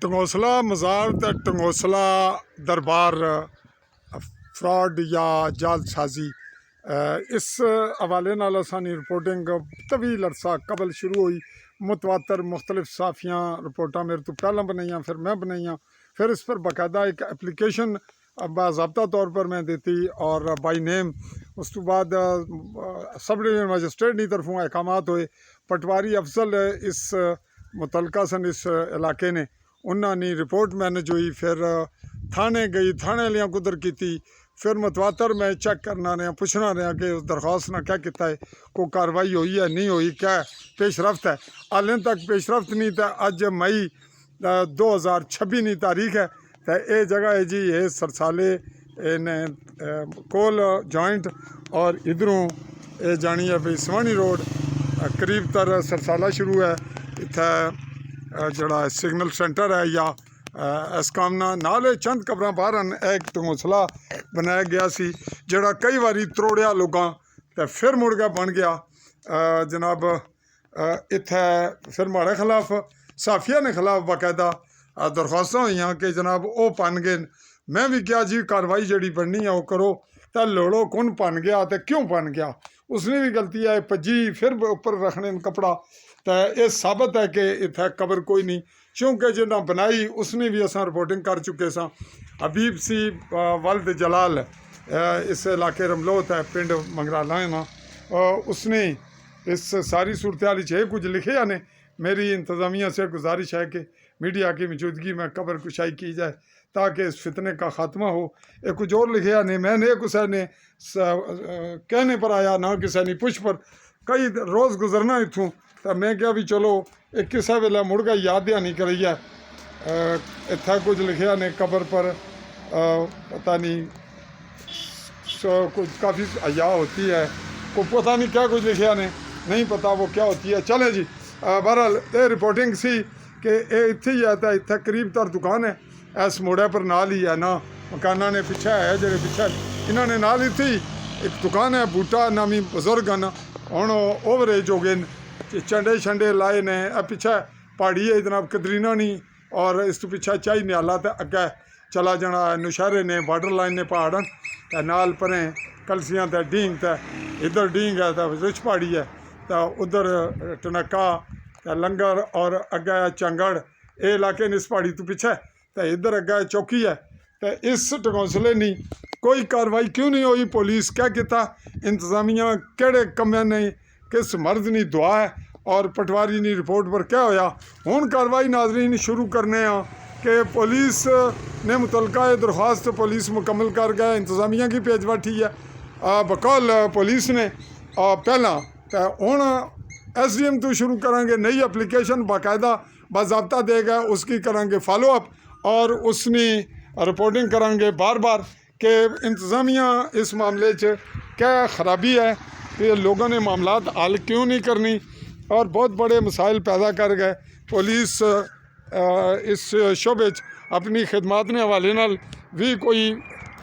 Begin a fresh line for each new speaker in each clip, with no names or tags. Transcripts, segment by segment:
ਢੰਗੋਸਲਾ ਮਜ਼ਾਰ ਤੇ ਢੰਗੋਸਲਾ दरबार फ्रॉड या जालसाजी इस हवाले नाल असानी रिपोर्टिंग तवील अरसा कबल शुरू हुई। मुतवातर मुख्तलिफ साफियाँ रिपोर्टा मेरे तो पहला बनाइया, फिर मैं बनाइया, फिर इस पर बाकायदा एक एप्लीकेशन बाज़ाब्ता तौर पर मैं देती और बाई नेम। उस तो बाद सब डिवीजन मजिस्ट्रेट की तरफों अहकामात हुए। पटवारी अफजल इस मुतलका सन इस इलाके ने उन्होंने रिपोर्ट मैनेज हुई, फिर थाने गई, थाने वालियाँ कुदर की, फिर मतवातर मैं चेक करना रहा, पुछना रहा कि उस दरख्वास्त ने क्या किया है, कोई कार्रवाई हुई है नहीं हुई, क्या पेशरफ्त है। हालें तक पेशरफ्त नहीं। तो अज मई 2026 की तारीख है। तो ये जगह है जी, ये सरसाले ने कोल जॉइंट और इधरों ये जानी है भी सवानी रोड करीब तर सरसाला शुरू है। इत्थे जड़ा सिग्नल सेंटर है या एसकामना नाल चंद कबर बाहर हैं। एक ढंगोसला बनाया गया सी जड़ा कई बारी त्रोड़िया लोगों तो फिर मुड़ के बन गया। जनाब इत्थे फिर माड़े खिलाफ साफिया ने खिलाफ बाकायदा दरख्वास्त हुई कि जनाब वो बन गए। मैं भी क्या जी कार्रवाई जी बननी है वो करो। तो लोड़ो कौन बन गया तो क्यों बन गया, उसने भी गलती है। भजी फिर ऊपर रखने कपड़ा। तो यह साबित है कि इत्थे कबर कोई नहीं, क्योंकि जिन्हें बनाई उसने भी असा रिपोर्टिंग कर चुके सा। हबीब सी वल्द जलाल इस इलाके रमलोत है, पिंड मंगराला ना, उसने इस सारी सूरत हाल कुछ लिखे ने। मेरी इंतज़ामिया से गुजारिश है कि मीडिया की मौजूदगी में कबर कुशाई की जाए ताकि इस फितने का ख़ात्मा हो। एक कुछ और लिखे ने, मैंने किसी ने कहने पर आया ना किसी ने पुछ पर। कई रोज़ गुजरना इतों, तो मैं क्या भी चलो एक किसा वेला मुड़ गया याद नहीं करी है। इतना कुछ लिखा ने कबर पर पता नहीं कुछ काफ़ी अया होती है, को पता नहीं क्या कुछ लिखा ने, नहीं पता वो क्या होती है। चले जी, बहरहाल ये रिपोर्टिंग सी कि ये इत्थे ही है। तो इत्थे करीब तर दुकान है, इस मोड़े पर नाल ही है ना, मकाना ने पिछे है जो पिछे इन्होंने नाल इत्थे ही एक दुकान है। बूटा नामी बजुर्ग हैं, हुण ओवरेज हो गए, चंडे शंडे लाए ने। पिछे पहाड़ी है जनाब कदरीना नहीं, और इस तो पिछे चाई न्याला। तो अगे चला जाना नौशहरे ने, बॉर्डर लाइन ने पहाड़ तो नाल परें कलसियाँ तो डींग, तो इधर डींग है तो रिच पहाड़ी है, तो उधर टनक्का तो लंगर और अगे चंगड़ ये इलाके ने इस पहाड़ी तो पिछे। तो इधर अगे चौकी है। तो इस ढंगोसले नहीं कोई कार्रवाई क्यों नहीं हुई, पुलिस क्या किया, इंतजामिया केड़े कमें ने, किस मर्द की दुआ है और पटवारी की रिपोर्ट पर क्या होया। हुण कार्रवाई नाजरीन शुरू करने कि पुलिस ने मुतलका दरख्वास्त पुलिस मुकम्मल कर गए, इंतजामिया की पेज बैठी है बकौल पुलिस ने पहला। तो हुण SDM तो शुरू करांगे नई एप्लीकेशन बाकायदा बाज़ाब्ता देगा, उसकी करांगे फॉलोअप और उसने रिपोर्टिंग करांगे बार बार कि इंतज़ामिया इस मामले क्या खराबी है, कि लोगों ने मामलात हल क्यों नहीं करनी और बहुत बड़े मसाइल पैदा कर गए। पुलिस इस शोबे अपनी खिदमात ने हवाले नाल भी कोई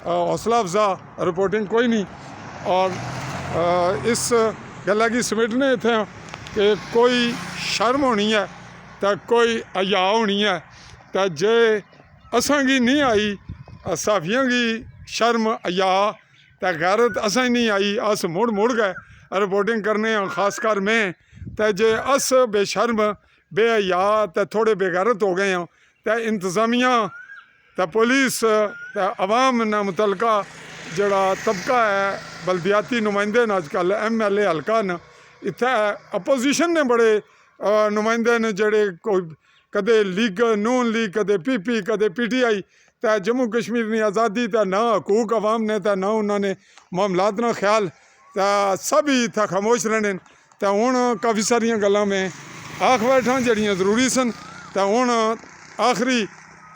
हौसला अफजा रिपोर्टिंग कोई नहीं। और इस गल्ला की समेटने इत्थे कि कोई शर्म होनी है तो कोई हया होनी है। तो जे असां की नहीं आई साफियां की शर्म हया तो गैरत असां नहीं आई, अस मुड़ गए रिपोर्टिंग करने खासकर मैं। तो जे अस बेशर्म बेहया तो थोड़े बेगैरत हो गए हैं तो इंतज़ामिया तो पुलिस तो अवाम न मुतलका जड़ा तबका है, बलदियाती नुमाइंदे न अजकल MLA हल्का न, इत्थे अपोजिशन ने बड़े नुमाइंदे ने जड़े कोई कदे लीग नून लीग, कदे PP, कदे PTI। तो जम्मू कश्मीर की आज़ादी तो ना हकूक अवाम ने, तो ना उन्होंने मामलात ना ख्याल, तो सब ही इत्थे खामोश रहने। तो हुण काफ़ी सारिया गल्लां में आख बैठा जड़ियाँ जरूरी सन। तो हुण आखिरी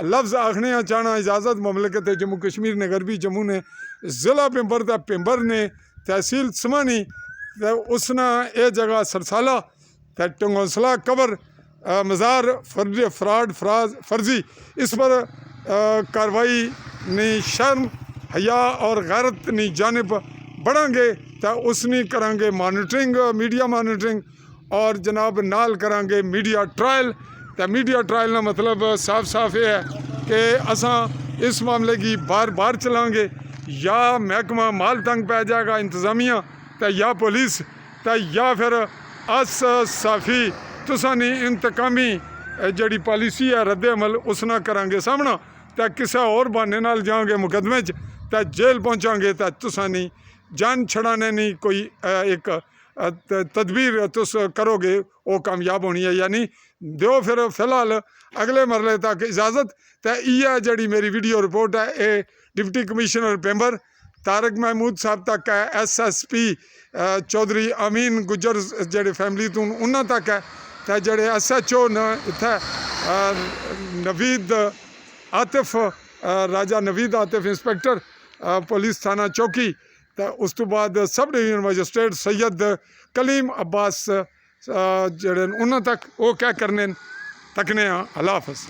लफ्ज़ आखने चाहना इजाज़त मुमलकत जम्मू कश्मीर ने गरबी जम्मू ने ज़िला पिंबर तो पिंबर ने तहसील समानी तो उसना ये जगह सरसाला तो ढंगोसला कबर मज़ार फ्रॉड फर्जी इस पर कार्रवाई नहीं शर्म हया और गैरत नहीं जानिब बढ़ांगे। तो उसनी करांगे मॉनिटरिंग, मीडिया मॉनिटरिंग और जनाब नाल करांगे मीडिया ट्रायल तो मीडिया ट्रायल का मतलब साफ साफ ये है कि असा इस मामले की बार बार चलाएंगे, या महकमा माल तंग पै जाएगा इंतज़ामिया तो या पुलिस तो या फिर अस साफी तुसा नहीं इंतकामी जी पॉलिसी है रद्द अमल उस ना करांगे सामना, तो किसी और बहाने नाल जाओगे मुकदमे च तो जेल पहुँचांगे, तो तुसा नहीं जान छड़ाने नहीं कोई एक तदबीर तुस करोगे वो कामयाब होनी है। यानी दो फिर फिलहाल अगले मरले तक इजाज़त। तो इयै जी मेरी वीडियो रिपोर्ट है, ये डिप्टी कमिश्नर पेंबर तारक महमूद साहब तक है, SSP चौधरी अमीन गुजर जेडे फैमिली तो उन्होंने तक है, तो जेडे SHO न इत्थे नवीद आतिफ राजा नवीद आतिफ इंस्पैक्टर पुलिस थाना चौकी, तो उस तो बाद sub division magistrate Syed Kaleem Abbas जेडे उन्होंने तक वो क्या करने तकने। अल्लाह हाफ़िज़।